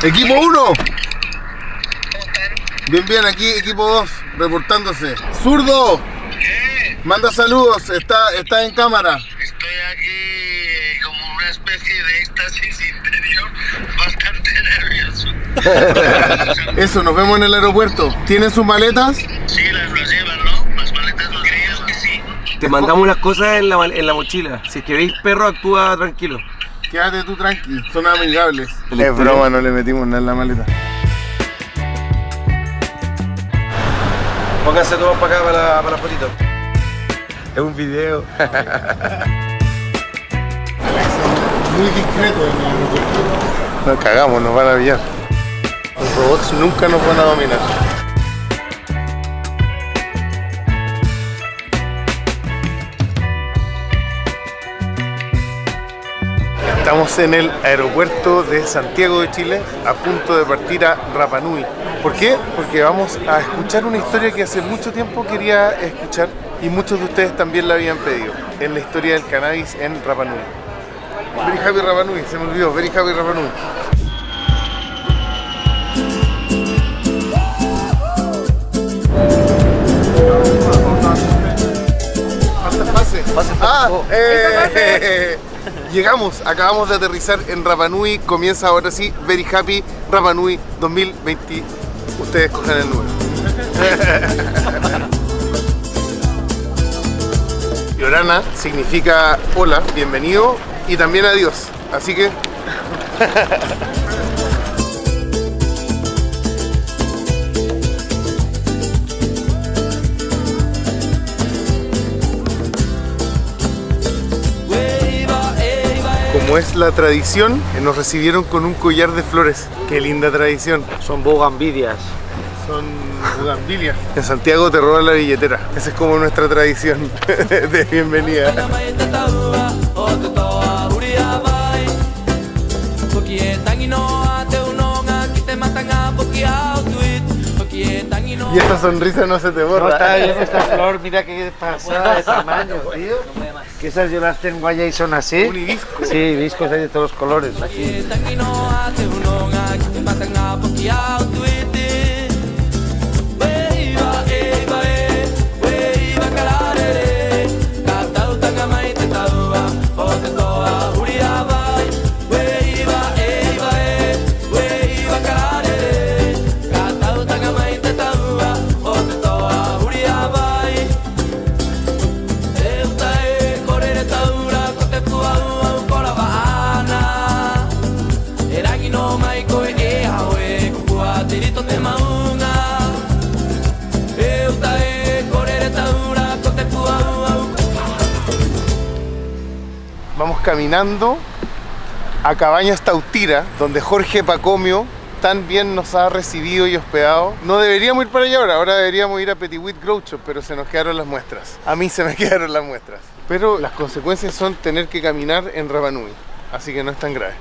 Equipo 1. ¿Cómo están? Bien, bien, aquí equipo 2, reportándose. Zurdo, ¿Qué? manda saludos, está en cámara. Estoy aquí como una especie de éxtasis interior, bastante nervioso. Eso, nos vemos en el aeropuerto. ¿Tienen sus maletas? Sí, las llevan, ¿no? Las maletas las creías que sí. Te mandamos las cosas en la mochila. Si es que veis perro, actúa tranquilo. Quédate tú tranqui, son amigables. El Es exterior. broma, no le metimos nada en la maleta. Pónganse todos para acá para la fotito. Es un video. Muy discreto en el aeropuerto. Nos cagamos, nos van a pillar. Los robots nunca nos van a dominar. Estamos en el aeropuerto de Santiago de Chile, a punto de partir a Rapa Nui. ¿Por qué? Porque vamos a escuchar una historia que hace mucho tiempo quería escuchar y muchos de ustedes también la habían pedido. Es la historia del cannabis en Rapa Nui. Very happy Rapa Nui, se me olvidó, very happy Rapa Nui. Llegamos, acabamos de aterrizar en Rapa Nui, comienza ahora sí, Very Happy Rapa Nui 2020. Ustedes cogen el número. Yorana significa hola, bienvenido y también adiós. Así que como es la tradición, nos recibieron con un collar de flores. Qué linda tradición. Son bugambilias. Son bugambilias. En Santiago te roban la billetera. Esa es como nuestra tradición de bienvenida. Y esta sonrisa no se te borra. No está bien esta flor, mira qué pasada de tamaño, tío. Que esas yo las tengo allá y son así. Un hibisco. Sí, viscos hay de todos los colores. Vamos caminando a Cabañas Tautira, donde Jorge Pacomio tan bien nos ha recibido y hospedado. No deberíamos ir para allá ahora deberíamos ir a Petit Huit Grow Shop, pero se nos quedaron las muestras. A mí se me quedaron las muestras. Pero las consecuencias son tener que caminar en Rapa Nui, así que no es tan grave.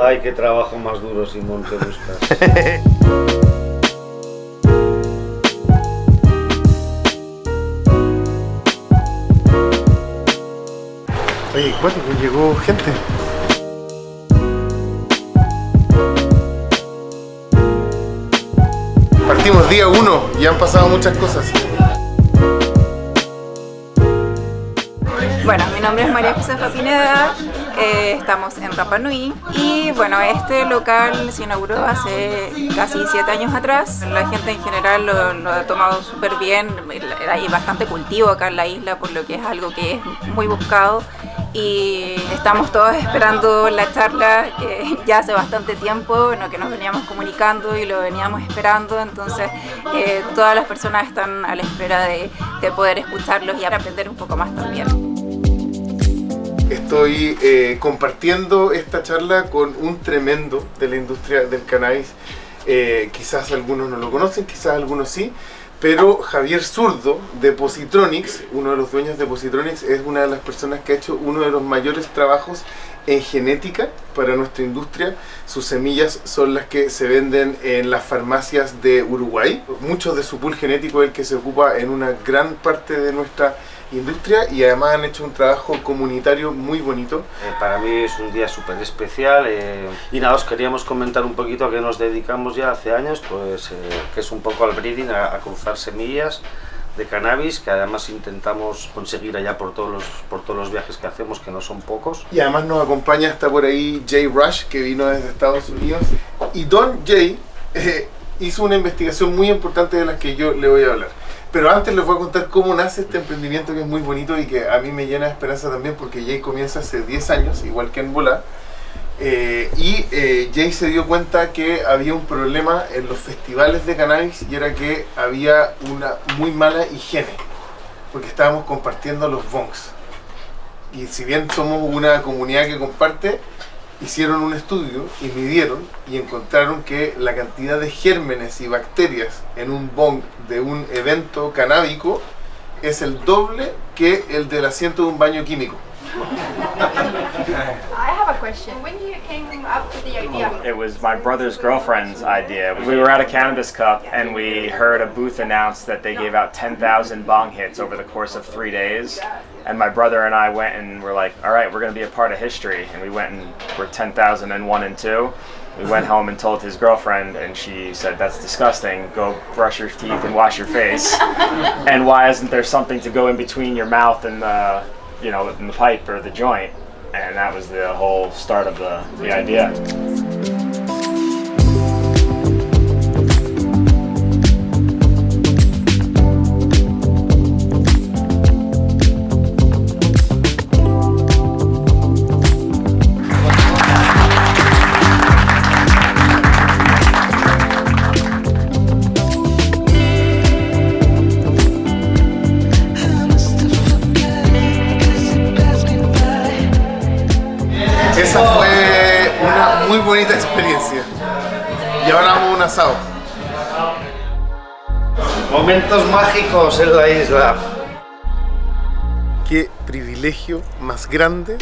Ay, qué trabajo más duro, Simón, que buscas. Oye, bueno, pues llegó gente. Partimos día 1 y han pasado muchas cosas. Bueno, mi nombre es María Josefa Pineda, estamos en Rapa Nui y bueno, este local se inauguró hace casi 7 años atrás. La gente en general lo ha tomado súper bien, hay bastante cultivo acá en la isla, por lo que es algo que es muy buscado. Y estamos todos esperando la charla ya hace bastante tiempo, que nos veníamos comunicando y lo veníamos esperando, entonces todas las personas están a la espera de poder escucharlos y aprender un poco más también. Estoy compartiendo esta charla con un tremendo de la industria del cannabis. Quizás algunos no lo conocen, quizás algunos sí. Pero Javier Zurdo de Positronics, uno de los dueños de Positronics, es una de las personas que ha hecho uno de los mayores trabajos en genética para nuestra industria. Sus semillas son las que se venden en las farmacias de Uruguay. Mucho de su pool genético es el que se ocupa en una gran parte de nuestra industria y además han hecho un trabajo comunitario muy bonito. Para mí es un día súper especial y nada, os queríamos comentar un poquito a qué nos dedicamos ya hace años, pues que es un poco al breeding, a cruzar semillas de cannabis, que además intentamos conseguir allá por todos los viajes que hacemos, que no son pocos. Y además nos acompaña, está por ahí Jay Rush, que vino desde Estados Unidos, y Don Jay hizo una investigación muy importante de la que yo le voy a hablar. Pero antes les voy a contar cómo nace este emprendimiento, que es muy bonito y que a mí me llena de esperanza también, porque Jay comienza hace 10 años, igual que en Volá. Jay se dio cuenta que había un problema en los festivales de cannabis, y era que había una muy mala higiene, porque estábamos compartiendo los bongs. Y si bien somos una comunidad que comparte, hicieron un estudio y midieron y encontraron que la cantidad de gérmenes y bacterias en un bong de un evento canábico es el doble que el del asiento de un baño químico. I have a question. When you came up with the idea? It was my brother's girlfriend's idea. We were at a Cannabis Cup and we heard a booth announce that they gave out 10,000 bong hits over the course of 3 days. And my brother and I went and were like, all right, we're going to be a part of history. And we went and were 10,001 and 2. We went home and told his girlfriend, and she said, that's disgusting. Go brush your teeth and wash your face. And why isn't there something to go in between your mouth and the, you know, in the pipe or the joint? And that was the whole start of the idea. Esa fue una muy bonita experiencia. Y ahora vamos a un asado. Momentos mágicos en la isla. Qué privilegio más grande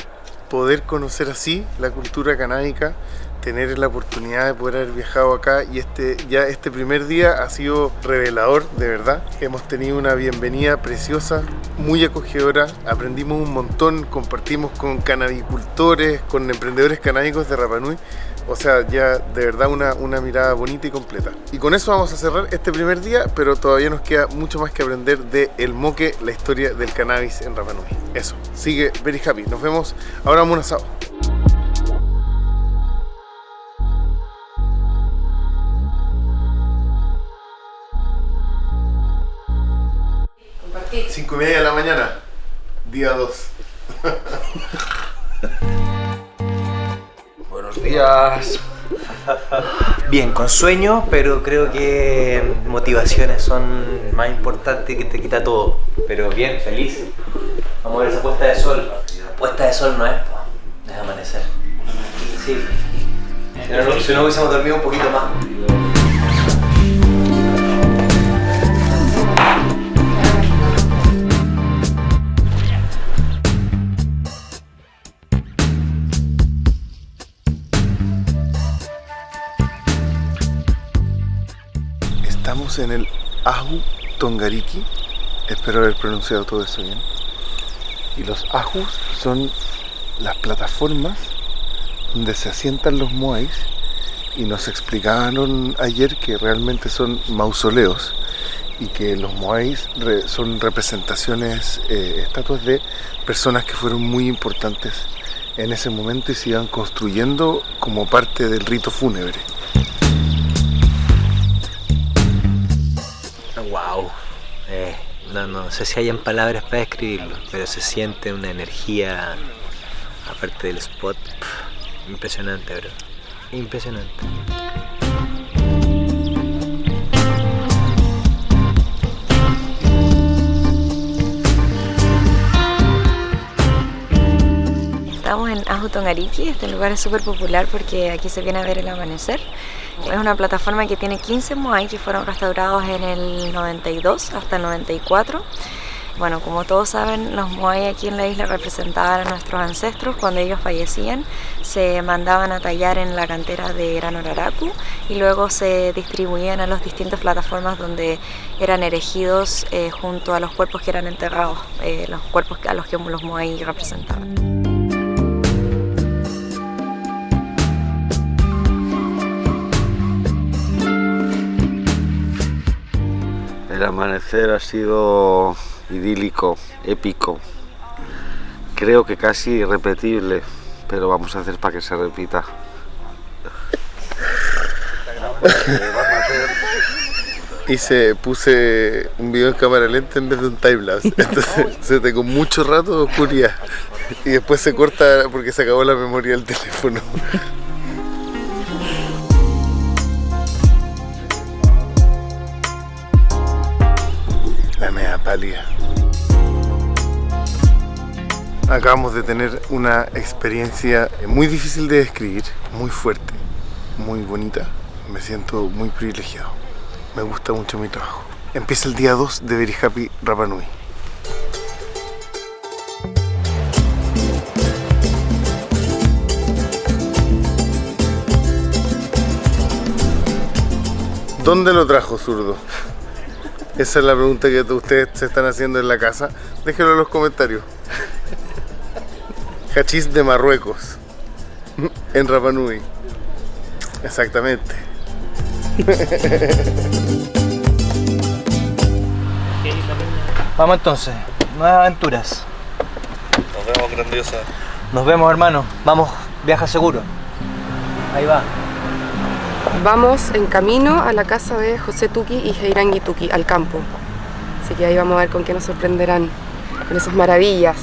poder conocer así la cultura canábica, tener la oportunidad de poder haber viajado acá, y este primer día ha sido revelador, de verdad. Hemos tenido una bienvenida preciosa, muy acogedora, aprendimos un montón, compartimos con canabicultores, con emprendedores canábicos de Rapa Nui. O sea, ya de verdad una mirada bonita y completa. Y con eso vamos a cerrar este primer día, pero todavía nos queda mucho más que aprender de El Moque, la historia del cannabis en Rapa Nui. Eso, sigue Very Happy. Nos vemos, ahora vamos a un asado. Compartir. 5:30 de la mañana, día 2. Buenos días. Bien, con sueño, pero creo que motivaciones son más importantes, que te quita todo. Pero bien, feliz. Vamos a ver esa puesta de sol. Puesta de sol no es, po. Es amanecer. Sí. Si no hubiésemos dormido un poquito más. Estamos en el Ahu Tongariki, espero haber pronunciado todo eso bien. Y los ajus son las plataformas donde se asientan los moais, y nos explicaron ayer que realmente son mausoleos y que los moais son representaciones, estatuas de personas que fueron muy importantes en ese momento y se iban construyendo como parte del rito fúnebre. Wow. No sé si hayan palabras para describirlo, pero se siente una energía, aparte del spot, impresionante, bro. Impresionante. Estamos en Ahu Tongariki. Este lugar es súper popular porque aquí se viene a ver el amanecer. Es una plataforma que tiene 15 moai que fueron restaurados en el 92 hasta el 94. Bueno, como todos saben, los Moai aquí en la isla representaban a nuestros ancestros. Cuando ellos fallecían, se mandaban a tallar en la cantera de Gran Oraraku y luego se distribuían a las distintas plataformas donde eran erigidos junto a los cuerpos que eran enterrados, los cuerpos a los que los Moai representaban. El amanecer ha sido idílico, épico, creo que casi irrepetible, pero vamos a hacer para que se repita. Puse un video en cámara lenta en vez de un timelapse, entonces se tengo mucho rato de oscuridad y después se corta porque se acabó la memoria del teléfono. La media pálida. Acabamos de tener una experiencia muy difícil de describir, muy fuerte, muy bonita. Me siento muy privilegiado. Me gusta mucho mi trabajo. Empieza el día 2 de Very Happy Rapa Nui. ¿Dónde lo trajo, zurdo? Esa es la pregunta que ustedes se están haciendo en la casa. Déjenlo en los comentarios. Hachís de Marruecos. En Rapa Nui. Exactamente. Vamos entonces, nuevas aventuras. Nos vemos, grandiosa. Nos vemos, hermano. Vamos, viaja seguro. Ahí va. Vamos en camino a la casa de José Tuki y Heirangi Tuki, al campo. Así que ahí vamos a ver con qué nos sorprenderán, con esas maravillas.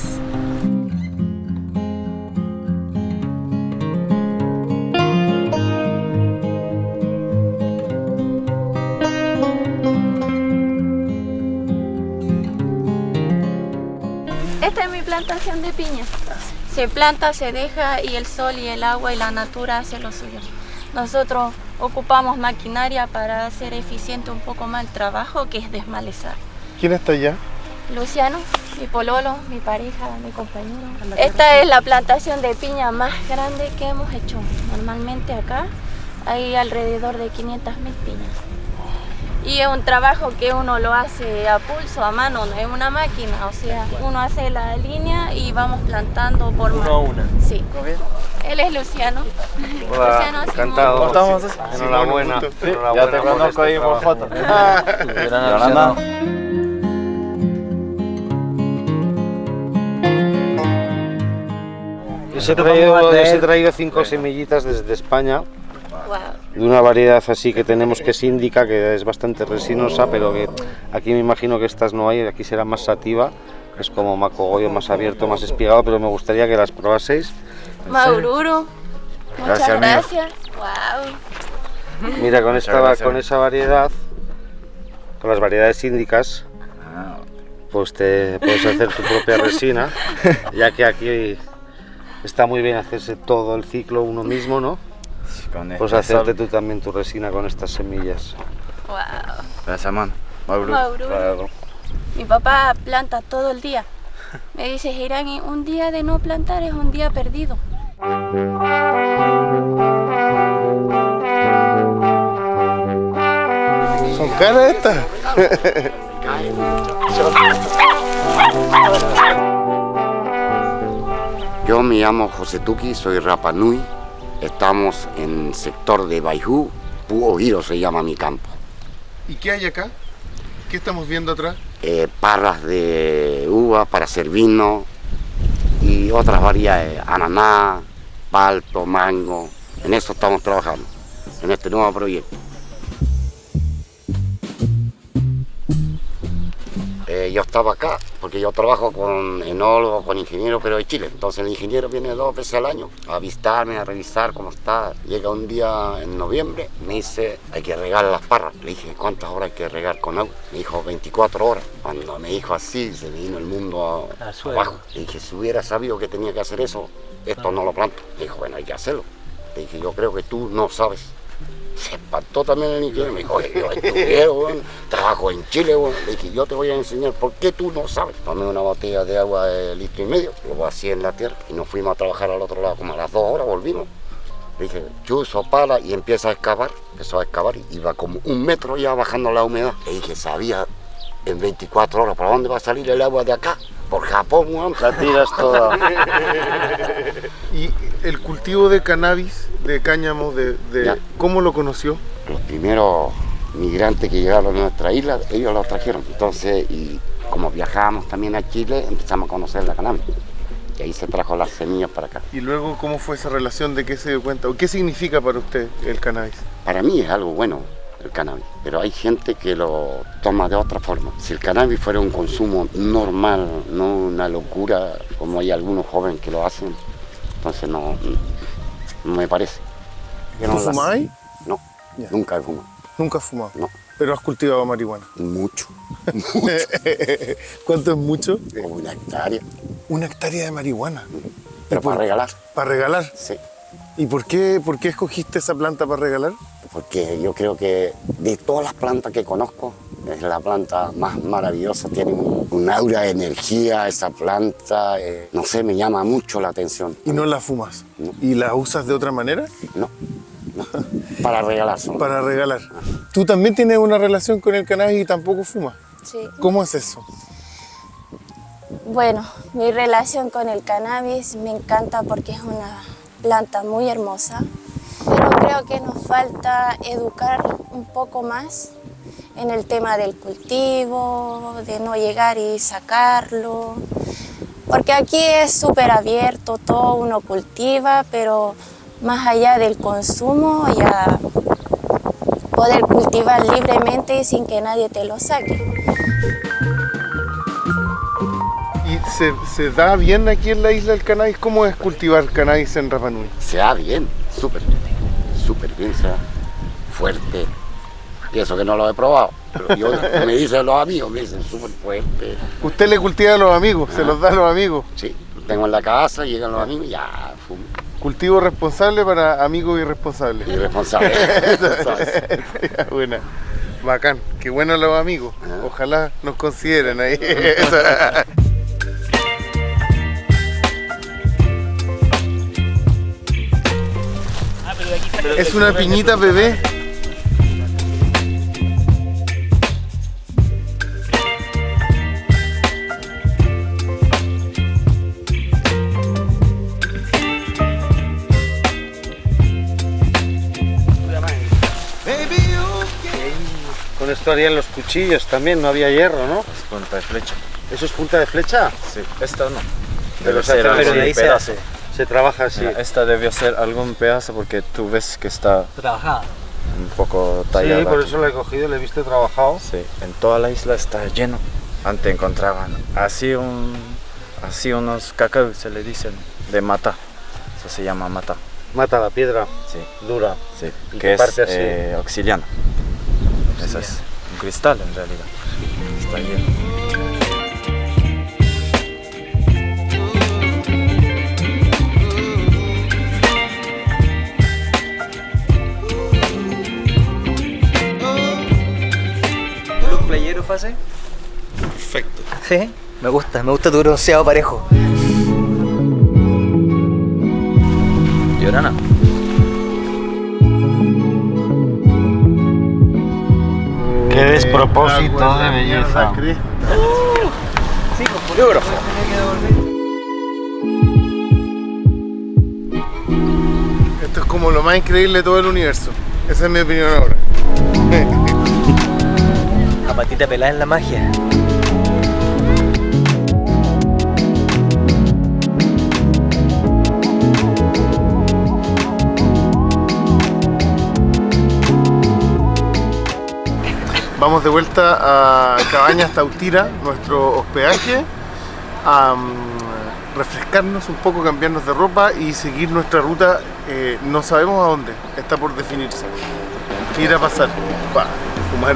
Esta es mi plantación de piña. Se planta, se deja y el sol y el agua y la natura hacen lo suyo. Nosotros ocupamos maquinaria para hacer eficiente un poco más el trabajo, que es desmalezar. ¿Quién está allá? Luciano, mi pololo, mi pareja, mi compañero. Esta es la plantación de piña más grande que hemos hecho. Normalmente acá hay alrededor de 500.000 piñas. Y es un trabajo que uno lo hace a pulso, a mano, no es una máquina. O sea, uno hace la línea y vamos plantando por mano. Uno a una. Sí. Él es Luciano. Hola, Luciano, encantado. ¿Cortamos? Enhorabuena. Sí, Enhorabuena ya te conozco ahí por foto. Yolanda. Les he traído 5 semillitas desde España. De una variedad así que tenemos que es índica, que es bastante resinosa, pero que aquí me imagino que estas no hay, aquí será más sativa, es como macogollo más abierto, más espigado, pero me gustaría que las probaseis. Maururo, muchas gracias. Wow. Mira, con esa variedad, con las variedades índicas, pues te puedes hacer tu propia resina, ya que aquí está muy bien hacerse todo el ciclo uno mismo, ¿no? Pues hacerte tú también tu resina con estas semillas. Wow. Gracias, man. Maururo. Mi papá planta todo el día. Me dice, Heirangi, un día de no plantar es un día perdido. ¿Son caras estas? Yo me llamo José Tuki, soy Rapa Nui. Estamos en el sector de Baihu, Pu'ohiro se llama mi campo. ¿Y qué hay acá? ¿Qué estamos viendo atrás? Parras de uva para hacer vino y otras variedades, ananá, palto, mango. En eso estamos trabajando, en este nuevo proyecto. Yo estaba acá porque yo trabajo con enólogo, con ingeniero, pero de Chile. Entonces el ingeniero viene 2 veces al año a visitarme, a revisar cómo está. Llega un día en noviembre, me dice, hay que regar las parras. Le dije, ¿cuántas horas hay que regar con agua? Me dijo, 24 horas. Cuando me dijo así, se me vino el mundo abajo. Le dije, si hubiera sabido que tenía que hacer eso, esto no lo planto. Me dijo, bueno, hay que hacerlo. Le dije, yo creo que tú no sabes. Se espantó también el ingeniero, me dijo, oye, yo estudié, bueno, trabajo en Chile, bueno. Le dije, yo te voy a enseñar, ¿por qué tú no sabes? Tomé una botella de agua de 1,5 litros, lo vacié en la tierra y nos fuimos a trabajar al otro lado, como a las 2 horas volvimos. Le dije, chuzo, pala, y empezó a excavar y iba como 1 metro ya bajando la humedad. Le dije, sabía en 24 horas, ¿para dónde va a salir el agua de acá? Por Japón, weón. La tiras toda. Y el cultivo de cannabis, de cáñamo, ¿cómo lo conoció? Los primeros migrantes que llegaron a nuestra isla, ellos lo trajeron. Entonces, y como viajábamos también a Chile, empezamos a conocer la cannabis. Y ahí se trajo las semillas para acá. ¿Y luego cómo fue esa relación? ¿De qué se dio cuenta? ¿O qué significa para usted el cannabis? Para mí es algo bueno el cannabis, pero hay gente que lo toma de otra forma. Si el cannabis fuera un consumo normal, no una locura como hay algunos jóvenes que lo hacen, entonces no me parece. ¿Tú fumáis? No, ya. Nunca he fumado. ¿Nunca has fumado? No. ¿Pero has cultivado marihuana? Mucho. ¿Cuánto es mucho? Como 1 hectárea. 1 hectárea de marihuana. Pero para regalar. ¿Para regalar? Sí. ¿Y por qué escogiste esa planta para regalar? Porque yo creo que de todas las plantas que conozco, es la planta más maravillosa, tiene un aura de energía esa planta, no sé, me llama mucho la atención. ¿Y no la fumas? No. ¿Y la usas de otra manera? No. Para regalar solo. Para regalar. ¿Tú también tienes una relación con el cannabis y tampoco fumas? Sí. ¿Cómo es eso? Bueno, mi relación con el cannabis me encanta porque es una planta muy hermosa, pero creo que nos falta educar un poco más en el tema del cultivo, de no llegar y sacarlo, porque aquí es súper abierto, todo uno cultiva, pero más allá del consumo, ya poder cultivar libremente sin que nadie te lo saque. ¿Y se da bien aquí en la isla el cannabis? ¿Cómo es cultivar cannabis en Rapa Nui? Se da bien, súper bien, se da fuerte. Y eso que no lo he probado, pero yo me dicen los amigos, me dicen súper fuerte. ¿Usted le cultiva a los amigos? ¿Se los da a los amigos? Sí, lo tengo en la casa, llegan los amigos y ya fumo. Cultivo responsable para amigos irresponsables. Irresponsable. Buena. Bacán. Qué bueno los amigos. Ojalá nos consideren ahí. Es una piñita bebé. Con esto harían los cuchillos también, no había hierro, ¿no? Es punta de flecha. ¿Eso es punta de flecha? Sí, esta no. Pero Debe ser algún ahí pedazo. Se trabaja así. Mira, esta debió ser algún pedazo porque tú ves que está trabajada. Un poco tallada. Sí, por aquí. eso la he cogido, la he visto trabajado. Sí, en toda la isla está lleno. Antes encontraban así unos cacao, se le dicen, de mata. Eso se llama mata. Mata la piedra. Sí. Dura. Sí, Y que es parte así. oxiliano. Eso es un cristal en realidad. Está lleno. ¿Look playero, Fase? Perfecto. Sí, me gusta tu bronceado parejo. Llorana. Qué despropósito de belleza. Sí, con poliógrafo. Esto es como lo más increíble de todo el universo. Esa es mi opinión ahora. A patita pelada en la magia. Vamos de vuelta a Cabañas Tautira, nuestro hospedaje, a refrescarnos un poco, cambiarnos de ropa y seguir nuestra ruta. No sabemos a dónde, está por definirse. ¿Qué irá a pasar? Fumar.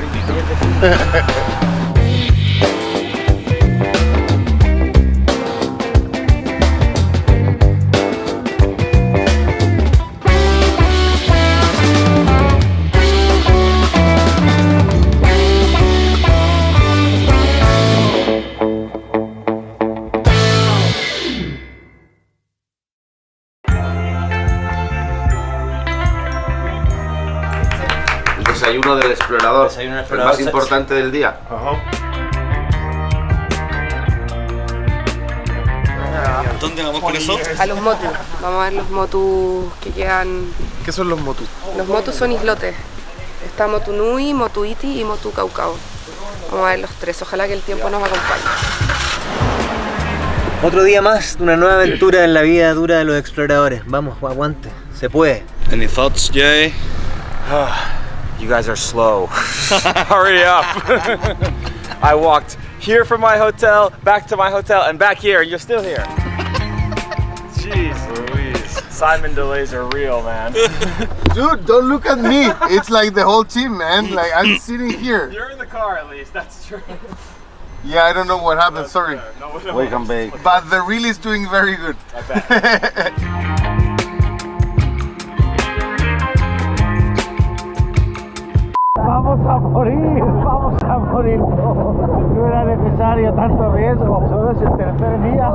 explorador, Desayuno el explorador. más importante del día. ¿Dónde vamos con eso? A los motu. Vamos a ver los motu que quedan. ¿Qué son los motu? Los motu son islotes. Está Motu Nui, Motu Iti y Motu Caucao. Vamos a ver los tres. Ojalá que el tiempo nos acompañe. Otro día más de una nueva aventura en la vida dura de los exploradores. Vamos, aguante. Se puede. Any thoughts, Jay? You guys are slow. Hurry up. I walked here from my hotel, back to my hotel, and back here, and you're still here. Jeez Louise. Simon delays are real, man. Dude, don't look at me. It's like the whole team, man. Like, I'm sitting here. You're in the car at least, that's true. Yeah, I don't know what happened, sorry. No, Welcome back. But the reel is doing very good. I bet. Vamos a morir, vamos a morir. No era necesario tanto riesgo, solo es el tercer día.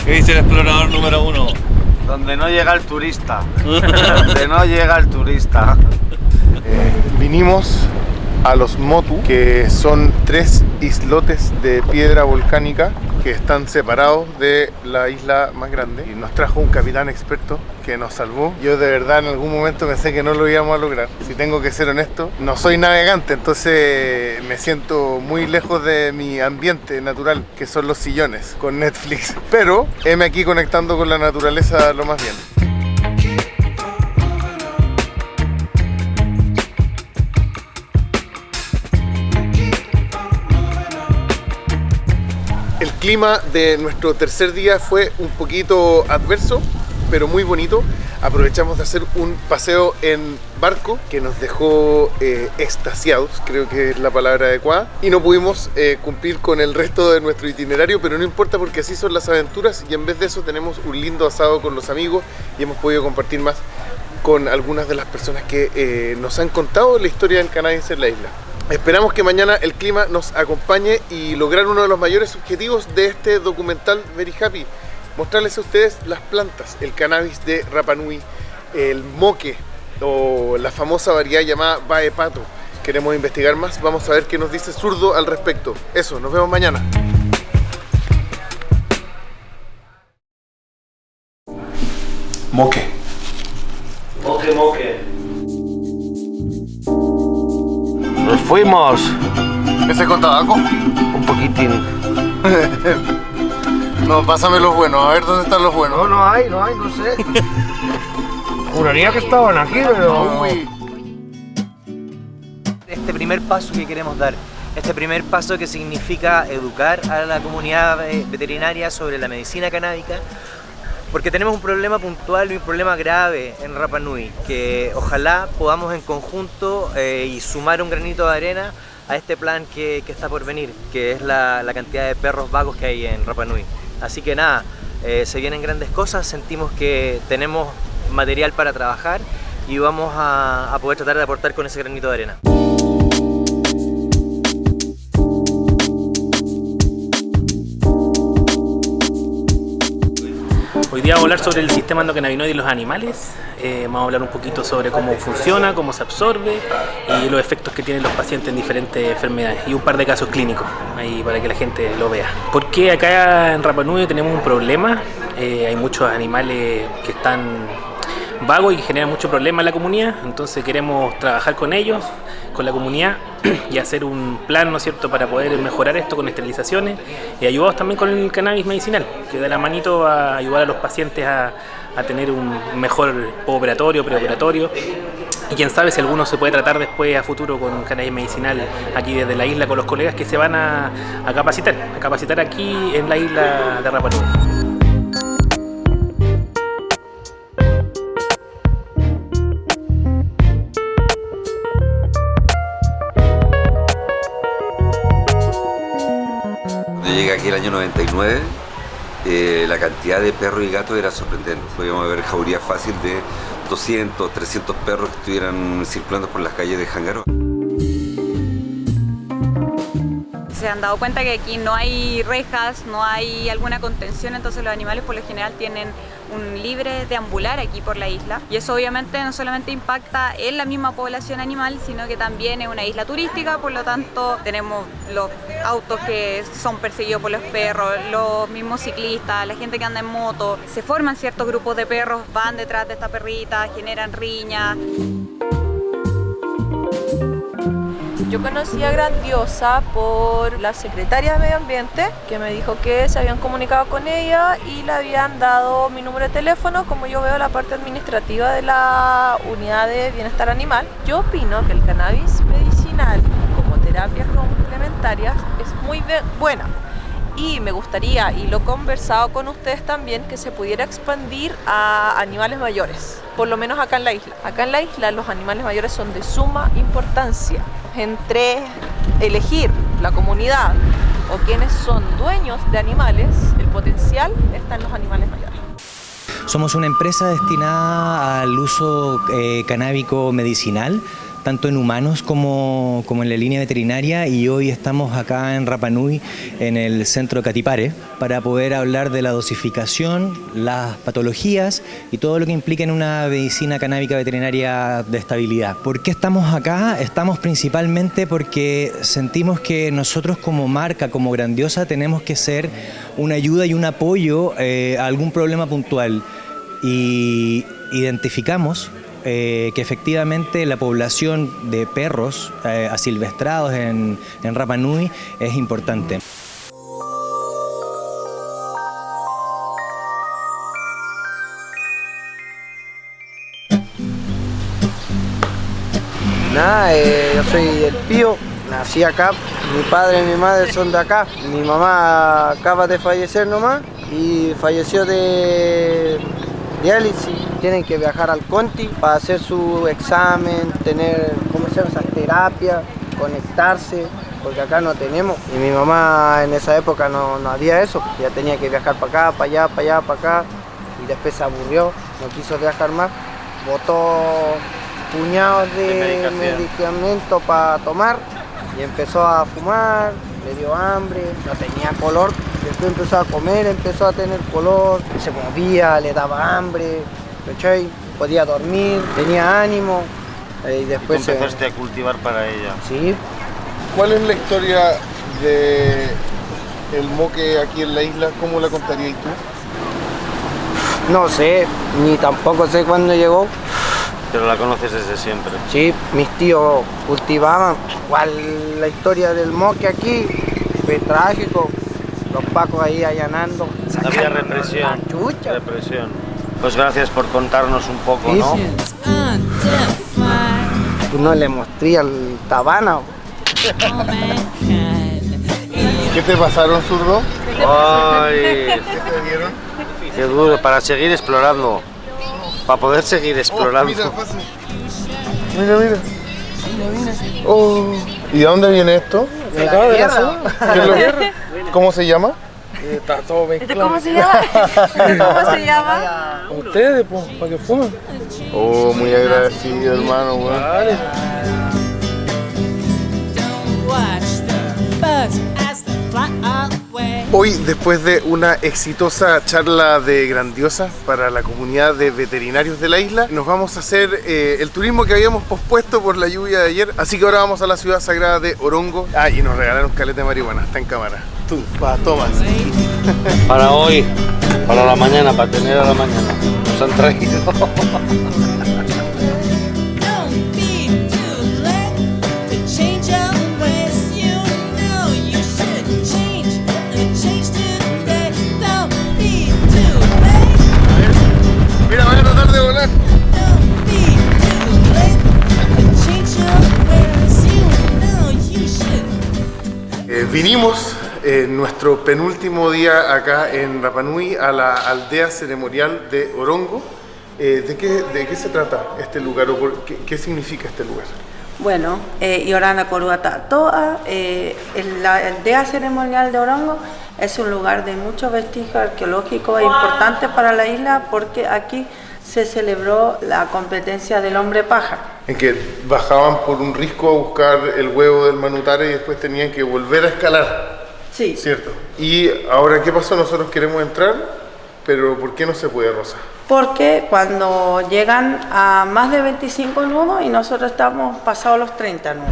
¿Qué dice el explorador número 1? Donde no llega el turista. Donde no llega el turista. Vinimos a los Motu, que son 3 islotes de piedra volcánica que están separados de la isla más grande, y nos trajo un capitán experto que nos salvó. Yo de verdad en algún momento pensé que no lo íbamos a lograr. Si tengo que ser honesto, no soy navegante, entonces me siento muy lejos de mi ambiente natural, que son los sillones con Netflix, pero heme aquí conectando con la naturaleza lo más bien. El clima de nuestro tercer día fue un poquito adverso, pero muy bonito. Aprovechamos de hacer un paseo en barco que nos dejó extasiados, creo que es la palabra adecuada, y no pudimos cumplir con el resto de nuestro itinerario, pero no importa porque así son las aventuras, y en vez de eso tenemos un lindo asado con los amigos y hemos podido compartir más con algunas de las personas que nos han contado la historia del cannabis en la isla. Esperamos que mañana el clima nos acompañe y lograr uno de los mayores objetivos de este documental Very Happy: mostrarles a ustedes las plantas, el cannabis de Rapa Nui, el moque o la famosa variedad llamada Baepato. Queremos investigar más, vamos a ver qué nos dice Zurdo al respecto. Eso, nos vemos mañana. Moque. Moque. Nos fuimos. ¿Ese con tabaco? Un poquitín. No, pásame los buenos, a ver dónde están los buenos. No hay, no sé. Juraría que estaban aquí, pero... Este primer paso que queremos dar, este primer paso que significa educar a la comunidad veterinaria sobre la medicina canábica, porque tenemos un problema puntual y un problema grave en Rapa Nui, que ojalá podamos en conjunto y sumar un granito de arena a este plan que está por venir, que es la cantidad de perros vagos que hay en Rapa Nui. Así que nada, se vienen grandes cosas, sentimos que tenemos material para trabajar y vamos a poder tratar de aportar con ese granito de arena. Hoy día vamos a hablar sobre el sistema endocannabinoide y los animales. Vamos a hablar un poquito sobre cómo funciona, cómo se absorbe y los efectos que tienen los pacientes en diferentes enfermedades, y un par de casos clínicos ahí para que la gente lo vea. Porque acá en Rapa Nui tenemos un problema, hay muchos animales que están vagos y que generan mucho problema en la comunidad, entonces queremos trabajar con ellos, con la comunidad, y hacer un plan, ¿no es cierto?, para poder mejorar esto con esterilizaciones y ayudados también con el cannabis medicinal, que da la manito a ayudar a los pacientes a tener un mejor postoperatorio, preoperatorio, y quién sabe si alguno se puede tratar después a futuro con cannabis medicinal aquí desde la isla con los colegas que se van a capacitar aquí en la isla de Rapa Nui. Llegué aquí el año 99, la cantidad de perros y gatos era sorprendente. Podíamos ver jaurías fácil de 200, 300 perros que estuvieran circulando por las calles de Hangaroa. se han dado cuenta que aquí no hay rejas, no hay alguna contención, entonces los animales por lo general tienen un libre deambular aquí por la isla, y eso obviamente no solamente impacta en la misma población animal, sino que también es una isla turística, por lo tanto tenemos los autos que son perseguidos por los perros, los mismos ciclistas, la gente que anda en moto, se forman ciertos grupos de perros, van detrás de esta perrita, generan riñas. Yo conocí a Grandiosa por la secretaria de Medio Ambiente, que me dijo que se habían comunicado con ella y le habían dado mi número de teléfono. Como yo veo la parte administrativa de la unidad de bienestar animal, yo opino que el cannabis medicinal como terapias complementarias es muy buena. Y me gustaría, y lo he conversado con ustedes también, que se pudiera expandir a animales mayores, por lo menos acá en la isla. Acá en la isla los animales mayores son de suma importancia. Entre elegir la comunidad o quienes son dueños de animales, el potencial está en los animales mayores. Somos una empresa destinada al uso canábico medicinal, tanto en humanos como en la línea veterinaria, y hoy estamos acá en Rapa Nui, en el centro Catipare, para poder hablar de la dosificación, las patologías y todo lo que implica en una medicina canábica veterinaria de estabilidad. ¿Por qué estamos acá? Estamos principalmente porque sentimos que nosotros como marca, como Grandiosa, tenemos que ser una ayuda y un apoyo a algún problema puntual, y identificamos que efectivamente la población de perros asilvestrados en Rapa Nui es importante. Nada, yo soy el Pío, nací acá, mi padre y mi madre son de acá, mi mamá acaba de fallecer nomás y falleció de diálisis. Tienen que viajar al Conti para hacer su examen, tener, ¿cómo se llama?, esas terapias, conectarse, porque acá no tenemos. Y mi mamá en esa época no había eso, ya tenía que viajar para acá, para allá, para allá, para acá, y después se aburrió, no quiso viajar más, botó puñados de medicamentos para tomar y empezó a fumar, le dio hambre, no tenía color, después empezó a comer, empezó a tener color, se movía, le daba hambre, ¿cachai? Podía dormir, tenía ánimo, y después y tú empezaste a cultivar para ella. Sí. ¿Cuál es la historia de el moque aquí en la isla? ¿Cómo la contarías tú? No sé, ni tampoco sé cuándo llegó. Pero la conoces desde siempre. Sí, mis tíos cultivaban. Igual la historia del moque aquí fue trágico. Los pacos ahí allanando. Había represión. Chucha. Represión. Pues gracias por contarnos un poco, Sí. ¿no? Tú no le mostré al Tabana. ¿Qué te pasaron, zurdo? Ay, ¿Qué te dieron? qué duro, para seguir explorando. Para poder seguir explorando. Mira, fácil. Mira. Oh. ¿Y de dónde viene esto? De acá, de la zona. ¿Cómo se llama? Está todo mezclado. ¿Cómo se llama? ¿Cómo se llama? Ustedes, pues, para que fumen. Oh, muy agradecido, hermano, weón. Vale. Hoy, después de una exitosa charla de Grandiosa para la comunidad de veterinarios de la isla, nos vamos a hacer el turismo que habíamos pospuesto por la lluvia de ayer. Así que ahora vamos a la ciudad sagrada de Orongo. Ah, y nos regalaron caleta de marihuana, está en cámara. Tú, toma. Para hoy, para la mañana, para tener a la mañana. Nos han traído. Mira, voy a tratar de volar. Vinimos nuestro penúltimo día acá en Rapa Nui a la aldea ceremonial de Orongo. ¿De qué se trata este lugar o qué significa este lugar? Bueno, Yorana Coruata Toa, la aldea ceremonial de Orongo es un lugar de muchos vestigios arqueológicos importantes para la isla porque aquí se celebró la competencia del hombre pájaro. en que bajaban por un risco a buscar el huevo del manutare y después tenían que volver a escalar. Sí. ¿Cierto? Y ahora, ¿qué pasó? Nosotros queremos entrar, pero ¿por qué no se puede, Rosa? Porque cuando llegan a más de 25 nudos y nosotros estamos pasados los 30 nudos.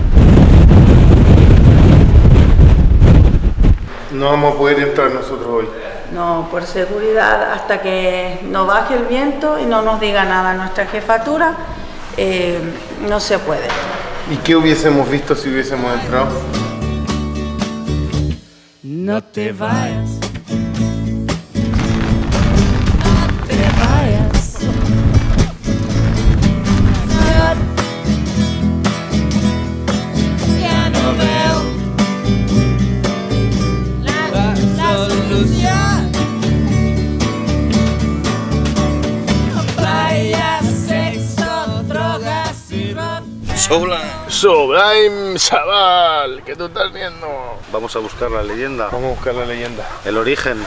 No vamos a poder entrar nosotros hoy. No, por seguridad, hasta que no baje el viento y no nos diga nada nuestra jefatura, no se puede. ¿Y qué hubiésemos visto si hubiésemos entrado? No te vayas. Ya no veo la solución. Playa, sexo, drogas y rock. Sublime, chaval, ¿qué tú estás viendo? Vamos a buscar la leyenda. Vamos a buscar la leyenda. El origen.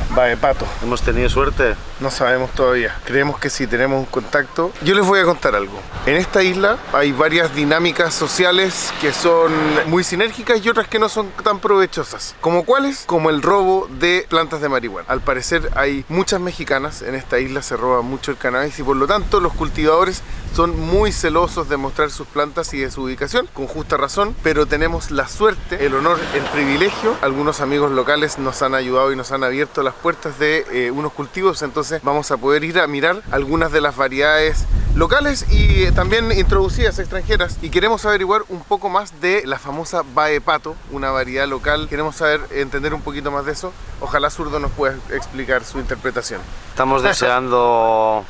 Baepato. ¿Hemos tenido suerte? No sabemos todavía. Creemos que sí, tenemos un contacto. Yo les voy a contar algo. En esta isla hay varias dinámicas sociales que son muy sinérgicas y otras que no son tan provechosas. ¿Como cuáles? Como el robo de plantas de marihuana. Al parecer hay muchas mexicanas en esta isla, se roba mucho el cannabis y por lo tanto los cultivadores son muy celosos de mostrar sus plantas y de su ubicación, con justa razón, pero tenemos la suerte, el honor, el privilegio. Algunos amigos locales nos han ayudado y nos han abierto las puertas de unos cultivos, entonces vamos a poder ir a mirar algunas de las variedades locales y también introducidas extranjeras, y queremos averiguar un poco más de la famosa Baepato, una variedad local. Queremos entender un poquito más de eso. Ojalá Zurdo nos pueda explicar su interpretación. Estamos deseando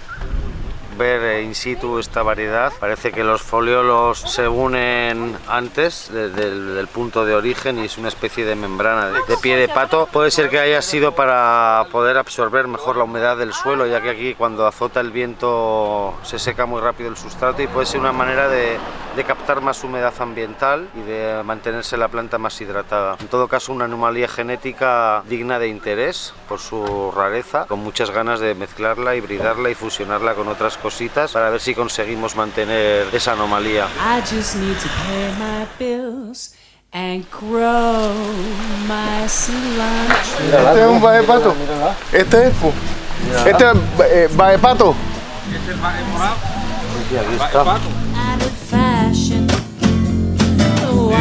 ver in situ esta variedad. Parece que los foliolos se unen antes del punto de origen y es una especie de membrana de pie de pato. Puede ser que haya sido para poder absorber mejor la humedad del suelo, ya que aquí cuando azota el viento se seca muy rápido el sustrato, y puede ser una manera de captar más humedad ambiental y de mantenerse la planta más hidratada. En todo caso, una anomalía genética digna de interés por su rareza, con muchas ganas de mezclarla, hibridarla y fusionarla con otras cositas para ver si conseguimos mantener esa anomalía. I just need to pay my bills and grow my cilantro. Este es un Baepato. Este es, este es Baepato. Este es morado.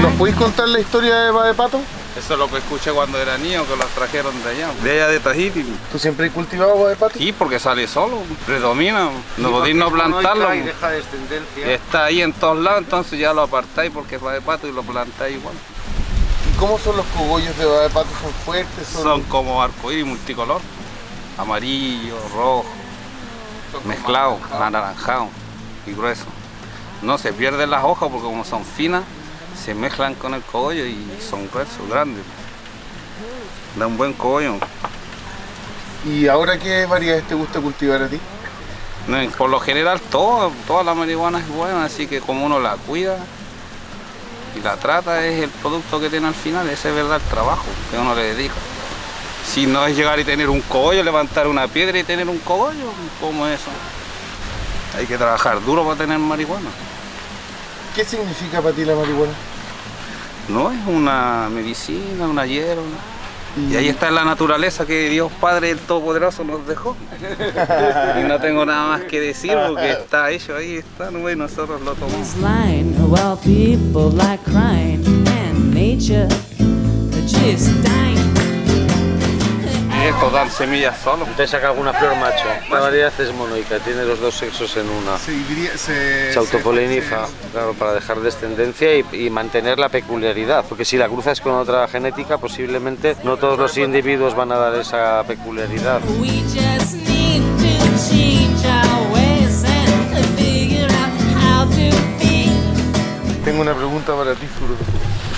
¿Nos podéis contar la historia de Baepato? Eso es lo que escuché cuando era niño, que los trajeron de allá de Tahiti. ¿Tú siempre has cultivado Baepato? Sí, porque sale solo, predomina, no podéis no plantarlo. Y deja descendencia. Está ahí en todos lados, entonces ya lo apartáis porque es Baepato y lo plantáis igual. ¿Y cómo son los cogollos de Baepato? ¿Son fuertes? Son como arcoíris multicolor, amarillo, rojo, mezclado, anaranjado y grueso. No se pierden las hojas porque como son finas, se mezclan con el cogollo y son gruesos, grandes. Da un buen cogollo. ¿Y ahora qué variedades te gusta cultivar a ti? No, por lo general toda la marihuana es buena, así que como uno la cuida y la trata, es el producto que tiene al final. Ese es verdad el trabajo que uno le dedica. Si no es llegar y tener un cogollo, levantar una piedra y tener un cogollo, ¿cómo es eso? Hay que trabajar duro para tener marihuana. ¿Qué significa para ti la marihuana? No, es una medicina, una hierba. Y ahí está la naturaleza que Dios Padre el Todopoderoso nos dejó. Y no tengo nada más que decir porque está hecho, ahí está, ¿no? Y nosotros lo tomamos. Esto dan semillas solo. ¿Te saca alguna flor macho? La variedad es monoica, tiene los dos sexos en una. Se autopoliniza, claro, para dejar descendencia y mantener la peculiaridad. Porque si la cruzas con otra genética, posiblemente no todos los individuos van a dar esa peculiaridad. Tengo una pregunta para ti, Zurdo,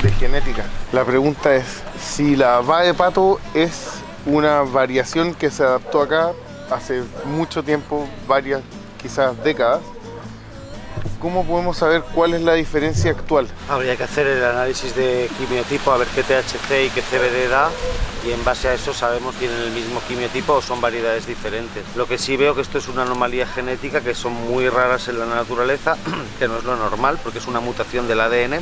de genética. La pregunta es, si la Baepato es una variación que se adaptó acá hace mucho tiempo, varias quizás décadas, ¿cómo podemos saber cuál es la diferencia actual? Habría que hacer el análisis de quimiotipo, a ver qué THC y qué CBD da, y en base a eso sabemos si tienen el mismo quimiotipo o son variedades diferentes. Lo que sí veo que esto es una anomalía genética que son muy raras en la naturaleza, que no es lo normal porque es una mutación del ADN.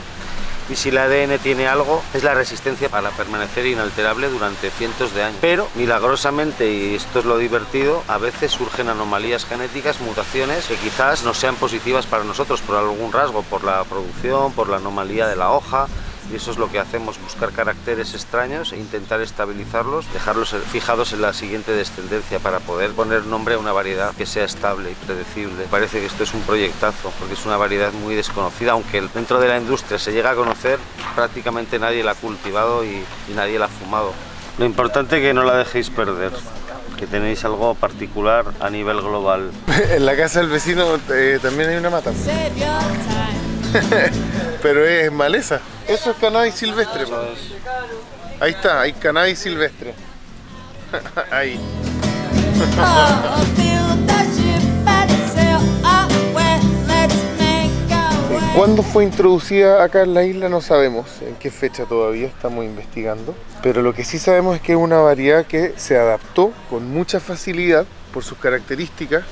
Y si el ADN tiene algo, es la resistencia para permanecer inalterable durante cientos de años. Pero, milagrosamente, y esto es lo divertido, a veces surgen anomalías genéticas, mutaciones, que quizás no sean positivas para nosotros por algún rasgo, por la producción, por la anomalía de la hoja. Y eso es lo que hacemos, buscar caracteres extraños e intentar estabilizarlos, dejarlos fijados en la siguiente descendencia para poder poner nombre a una variedad que sea estable y predecible. Parece que esto es un proyectazo, porque es una variedad muy desconocida, aunque dentro de la industria se llega a conocer, prácticamente nadie la ha cultivado y nadie la ha fumado. Lo importante es que no la dejéis perder, que tenéis algo particular a nivel global. En la casa del vecino también hay una mata. Pero es maleza. Eso es cannabis silvestre. Ahí está, hay cannabis silvestre. Ahí. ¿Cuándo fue introducida acá en la isla? No sabemos en qué fecha todavía, estamos investigando. Pero lo que sí sabemos es que es una variedad que se adaptó con mucha facilidad por sus características,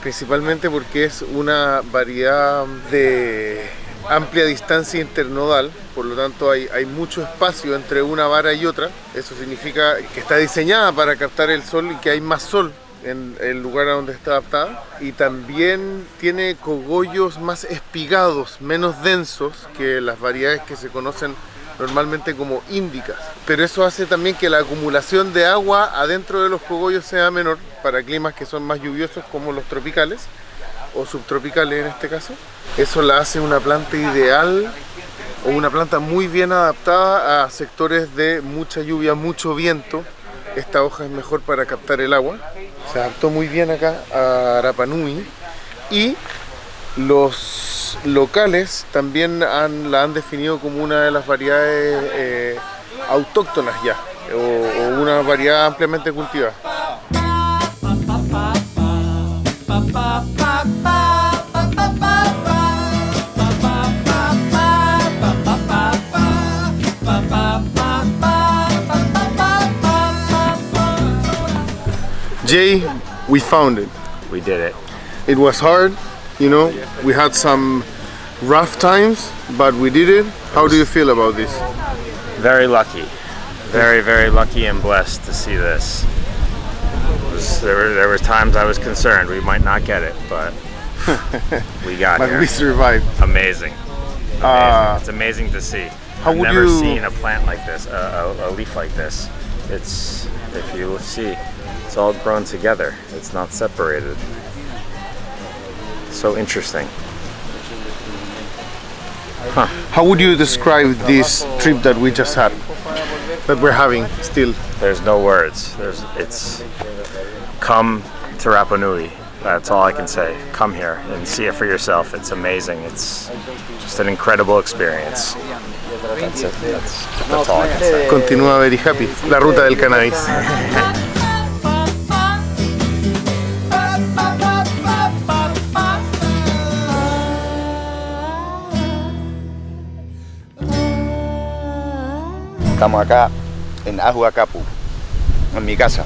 principalmente porque es una variedad de amplia distancia internodal, por lo tanto hay mucho espacio entre una vara y otra. Eso significa que está diseñada para captar el sol y que hay más sol en el lugar a donde está adaptada, y también tiene cogollos más espigados, menos densos que las variedades que se conocen normalmente como índicas, pero eso hace también que la acumulación de agua adentro de los cogollos sea menor para climas que son más lluviosos como los tropicales o subtropicales en este caso. Eso la hace una planta ideal o una planta muy bien adaptada a sectores de mucha lluvia, mucho viento. Esta hoja es mejor para captar el agua. Se adaptó muy bien acá a Rapa Nui, y los locales también la han definido como una de las variedades autóctonas ya, o una variedad ampliamente cultivada. Jay, we found it. We did it. It was hard, you know, we had some rough times, but we did it. How do you feel about this? Very lucky. Very, very lucky and blessed to see this. There were times I was concerned we might not get it, but we got but here. we survived. Amazing. It's amazing to see. I've never seen a plant like this, a leaf like this. It's, if you see, it's all grown together. It's not separated. So interesting. Huh. How would you describe this trip that we just had, that we're having still? There's no words. It's come to Rapa Nui. That's all I can say. Come here and see it for yourself. It's amazing. It's just an incredible experience. That's it. That's all I can say. Continúa very happy. La ruta del cannabis. Estamos acá en Ahuacapu, en mi casa,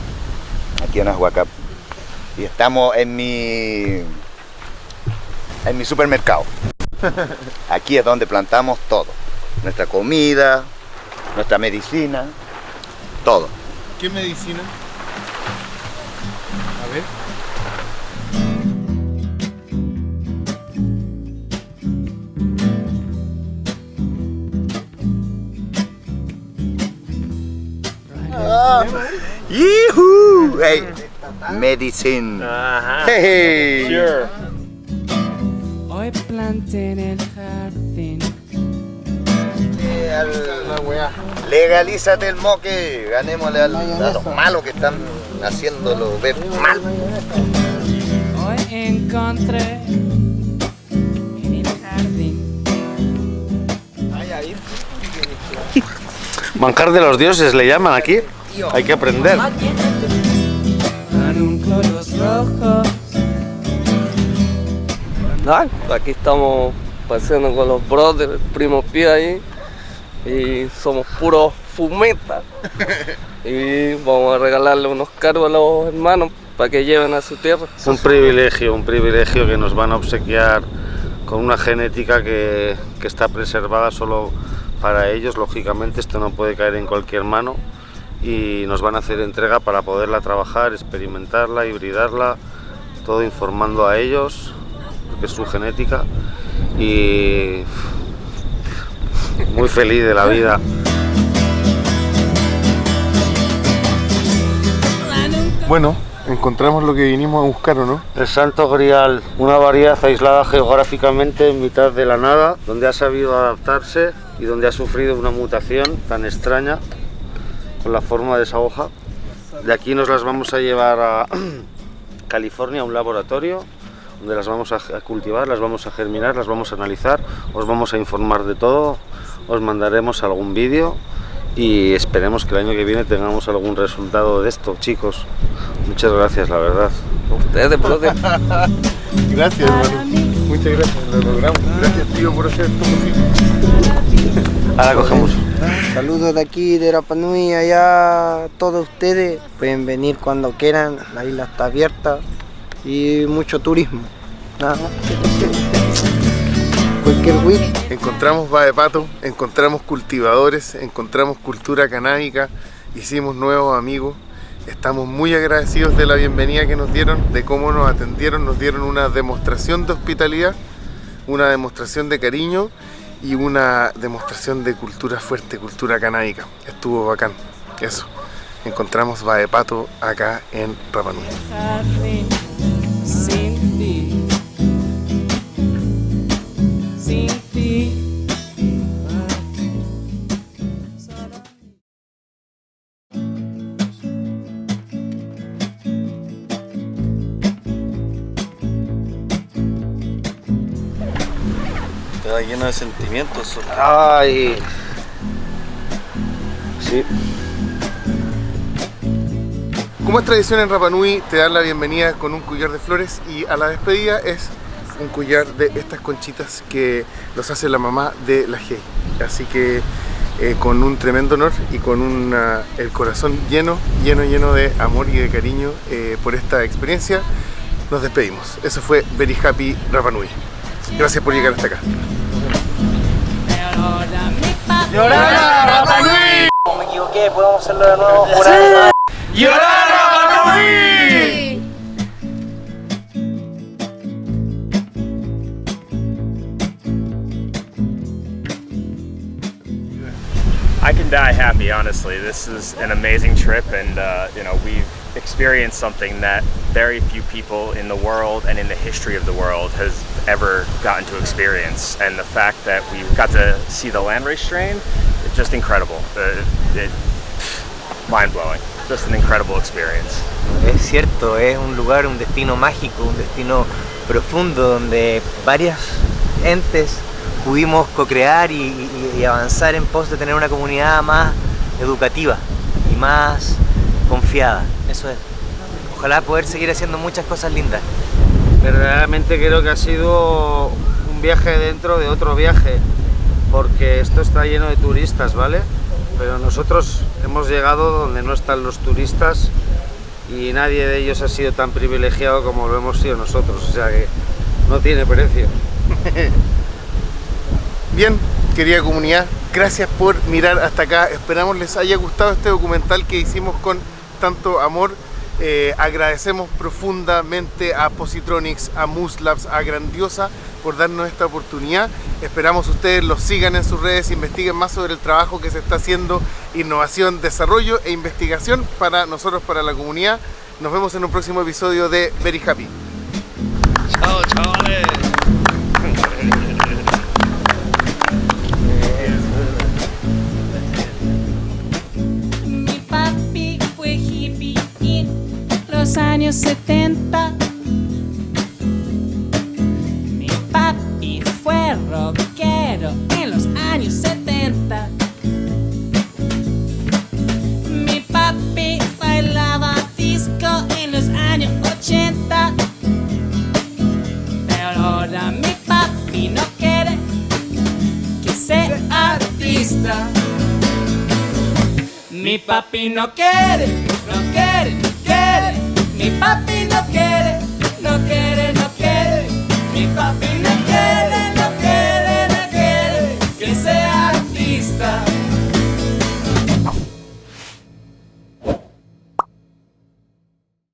aquí en Ahuacapu. Y estamos en mi supermercado. Aquí es donde plantamos todo. Nuestra comida, nuestra medicina, todo. ¿Qué medicina? A ver. ¡Yuhu! Hey, medicine. Hey. Sure. Hoy planté en el jardín. Legalízate el moque, ganémosle a los malos que están haciéndolo ver mal. Hoy encontré en el jardín. Manjar de los dioses le llaman aquí. Hay que aprender. Anuncios rojos. Nada, aquí estamos paseando con los brothers, primos píos ahí, y somos puros fumetas. Y vamos a regalarle unos cargos a los hermanos para que lleven a su tierra. Un privilegio que nos van a obsequiar con una genética que está preservada solo para ellos. Lógicamente esto no puede caer en cualquier mano y nos van a hacer entrega para poderla trabajar, experimentarla, hibridarla, todo informando a ellos, porque es su genética, y muy feliz de la vida. Bueno, encontramos lo que vinimos a buscar, ¿o no? El Santo Grial, una variedad aislada geográficamente en mitad de la nada, donde ha sabido adaptarse y donde ha sufrido una mutación tan extraña con la forma de esa hoja. De aquí nos las vamos a llevar a California, a un laboratorio, donde las vamos a cultivar, las vamos a germinar, las vamos a analizar, os vamos a informar de todo, os mandaremos algún vídeo y esperemos que el año que viene tengamos algún resultado de esto, chicos. Muchas gracias, la verdad. Ustedes, brother. Gracias, hermano. Muchas gracias, lo logramos. Gracias, tío, por hacer esto posible. Ahora cogemos. Saludos de aquí, de Rapa Nui, allá, todos ustedes. Pueden venir cuando quieran, la isla está abierta y mucho turismo. Nada más. Cualquier week. Encontramos Baepato, encontramos cultivadores, encontramos cultura canábica, hicimos nuevos amigos. Estamos muy agradecidos de la bienvenida que nos dieron, de cómo nos atendieron, nos dieron una demostración de hospitalidad, una demostración de cariño y una demostración de cultura fuerte, cultura canábica. Estuvo bacán, eso. Encontramos Baepato acá en Rapa Nui. Sin ti, sin ti. Está lleno de sentimientos. Ay. Sí. Como es tradición en Rapa Nui, te dan la bienvenida con un collar de flores y a la despedida es un collar de estas conchitas que los hace la mamá de la Hey. Así que con un tremendo honor y con el corazón lleno de amor y de cariño por esta experiencia, nos despedimos. Eso fue Very Happy Rapa Nui. Gracias por llegar hasta acá. ¡Llorar, Rapa Nui! Me equivoqué, podemos hacerlo de nuevo por ahí. ¡Llorar, Rapa Nui! I can die happy, honestly. This is an amazing trip, and we've experienced something that very few people in the world and in the history of the world has ever gotten to experience. And the fact that we got to see the landrace strain, it's just incredible. Mind-blowing. Just an incredible experience. Es cierto, es un lugar, un destino mágico, un destino profundo donde varias entes pudimos co-crear y avanzar en pos de tener una comunidad más educativa y más confiada. Eso es. Ojalá poder seguir haciendo muchas cosas lindas. Verdaderamente creo que ha sido un viaje dentro de otro viaje, porque esto está lleno de turistas, ¿vale? Pero nosotros hemos llegado donde no están los turistas y nadie de ellos ha sido tan privilegiado como lo hemos sido nosotros, o sea que no tiene precio. Bien, querida comunidad, gracias por mirar hasta acá. Esperamos les haya gustado este documental que hicimos con tanto amor. Agradecemos profundamente a Positronics, a Muslabs, a Grandiosa por darnos esta oportunidad. Esperamos ustedes los sigan en sus redes, investiguen más sobre el trabajo que se está haciendo, innovación, desarrollo e investigación para nosotros, para la comunidad. Nos vemos en un próximo episodio de Very Happy. Chao, chavales. Mi papi fue hippie en los años 70. Mi papi fue rockero en los años 70. Mi papi bailaba disco en los años 80. Pero ahora Mi papi no quiere, no quiere, no quiere. Mi papi no quiere, no quiere, no quiere. Mi papi no